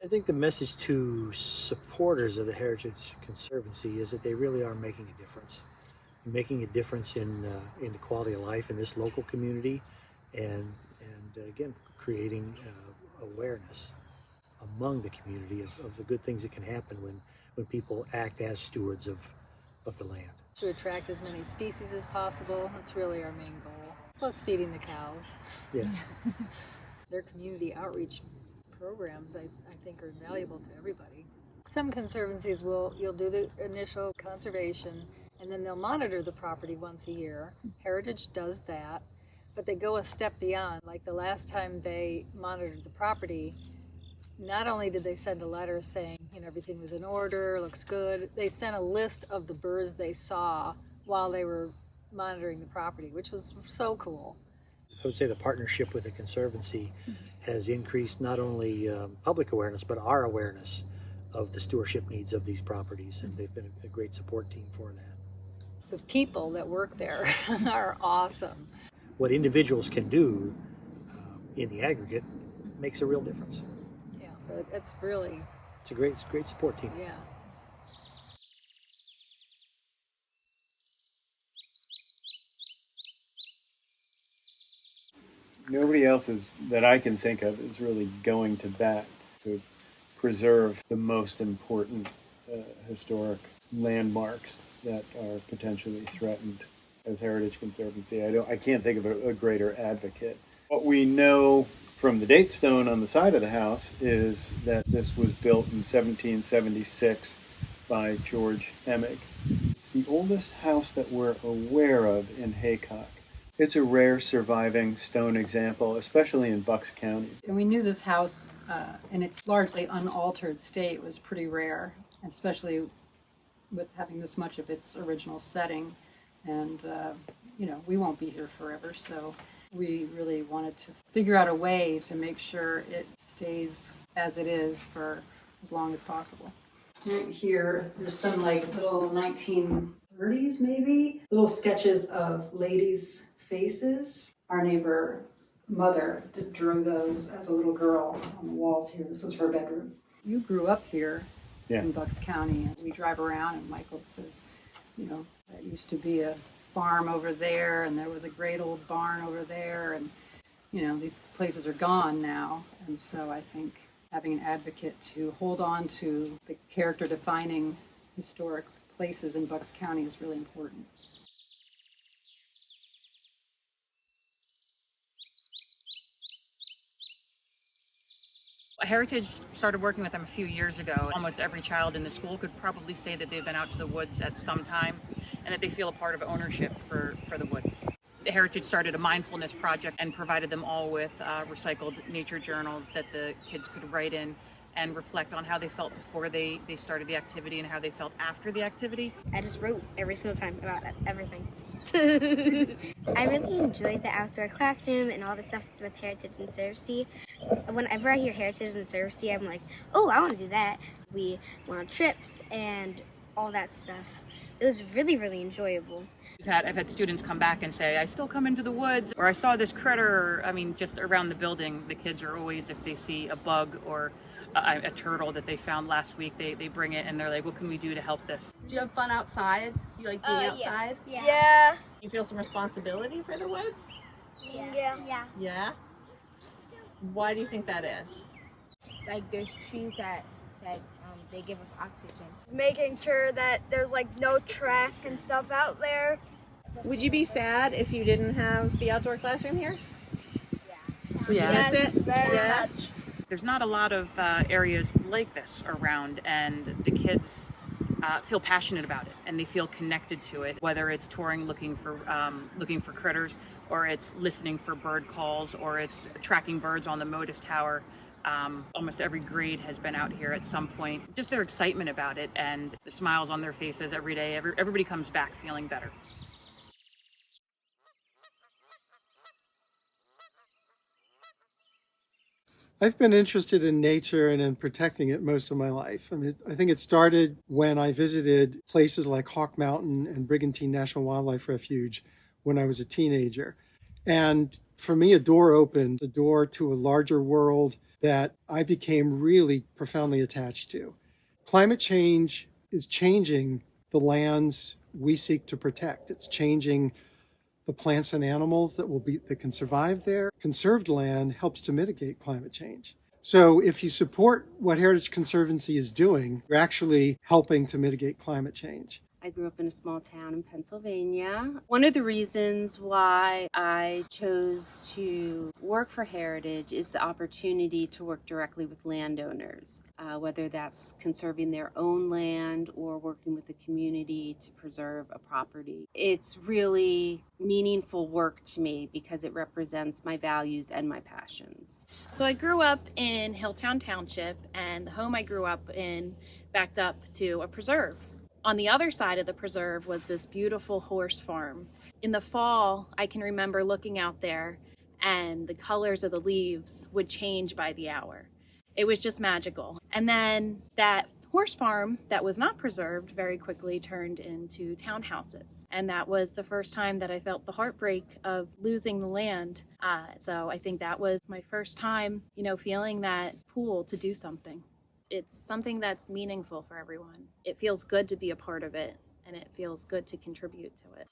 I think the message to supporters of the Heritage Conservancy is that they really are making a difference in the quality of life in this local community, and again creating awareness among the community of the good things that can happen when people act as stewards of the land. To attract as many species as possible, that's really our main goal. Plus feeding the cows. Yeah. Their community outreach programs, I think, are valuable to everybody. Some conservancies you'll do the initial conservation, and then they'll monitor the property once a year. Heritage does that, but they go a step beyond. Like the last time they monitored the property, not only did they send a letter saying, everything was in order, looks good, they sent a list of the birds they saw while they were monitoring the property, which was so cool. I would say the partnership with the Conservancy has increased not only public awareness, but our awareness of the stewardship needs of these properties, and they've been a great support team for that. The people that work there are awesome. What individuals can do in the aggregate makes a real difference. Yeah, so it's a great support team. Yeah. Nobody else that I can think of is really going to bat to preserve the most important historic landmarks that are potentially threatened as Heritage Conservancy. I can't think of a greater advocate. What we know from the date stone on the side of the house is that this was built in 1776 by George Emig. It's the oldest house that we're aware of in Haycock. It's a rare surviving stone example, especially in Bucks County. And we knew this house in its largely unaltered state was pretty rare, especially with having this much of its original setting. And, we won't be here forever, so we really wanted to figure out a way to make sure it stays as it is for as long as possible. Right here, there's some little 1930s maybe, little sketches of ladies' faces. Our neighbor mother drew those as a little girl on the walls here. This was her bedroom. You grew up here in Bucks County, and we drive around and Michael says, that used to be a farm over there, and there was a great old barn over there, and these places are gone now. And so I think having an advocate to hold on to the character defining historic places in Bucks County is really important. Heritage started working with them a few years ago. Almost every child in the school could probably say that they've been out to the woods at some time and that they feel a part of ownership for the woods. Heritage started a mindfulness project and provided them all with recycled nature journals that the kids could write in and reflect on how they felt before they started the activity and how they felt after the activity. I just wrote every single time about everything. I really enjoyed the outdoor classroom and all the stuff with Heritage Conservancy. Whenever I hear Heritage Conservancy, I'm like, oh, I want to do that. We went on trips and all that stuff. It was really, really enjoyable. I've had students come back and say, I still come into the woods, or I saw this critter. Just around the building, the kids are always, if they see a bug or a turtle that they found last week, they bring it and they're like, what can we do to help this? Do you have fun outside? You like being outside? Yeah. You feel some responsibility for the woods? Yeah? Why do you think that is? Like there's trees that they give us oxygen. Making sure that there's no trash and stuff out there. Would you be sad if you didn't have the outdoor classroom here? Yeah. Miss it? Very much. There's not a lot of areas like this around, and the kids feel passionate about it and they feel connected to it, whether it's touring looking for critters, or it's listening for bird calls, or it's tracking birds on the Modus Tower. Almost every grade has been out here at some point. Just their excitement about it and the smiles on their faces every day. Everybody comes back feeling better. I've been interested in nature and in protecting it most of my life. I think it started when I visited places like Hawk Mountain and Brigantine National Wildlife Refuge when I was a teenager. And for me, a door opened, the door to a larger world that I became really profoundly attached to. Climate change is changing the lands we seek to protect. It's changing the plants and animals that can survive there. Conserved land helps to mitigate climate change. So if you support what Heritage Conservancy is doing, you're actually helping to mitigate climate change. I grew up in a small town in Pennsylvania. One of the reasons why I chose to work for Heritage is the opportunity to work directly with landowners, whether that's conserving their own land or working with the community to preserve a property. It's really meaningful work to me because it represents my values and my passions. So I grew up in Hilltown Township, and the home I grew up in backed up to a preserve. On the other side of the preserve was this beautiful horse farm. In the fall, I can remember looking out there and the colors of the leaves would change by the hour. It was just magical. And then that horse farm that was not preserved very quickly turned into townhouses. And that was the first time that I felt the heartbreak of losing the land. So I think that was my first time, feeling that pull to do something. It's something that's meaningful for everyone. It feels good to be a part of it, and it feels good to contribute to it.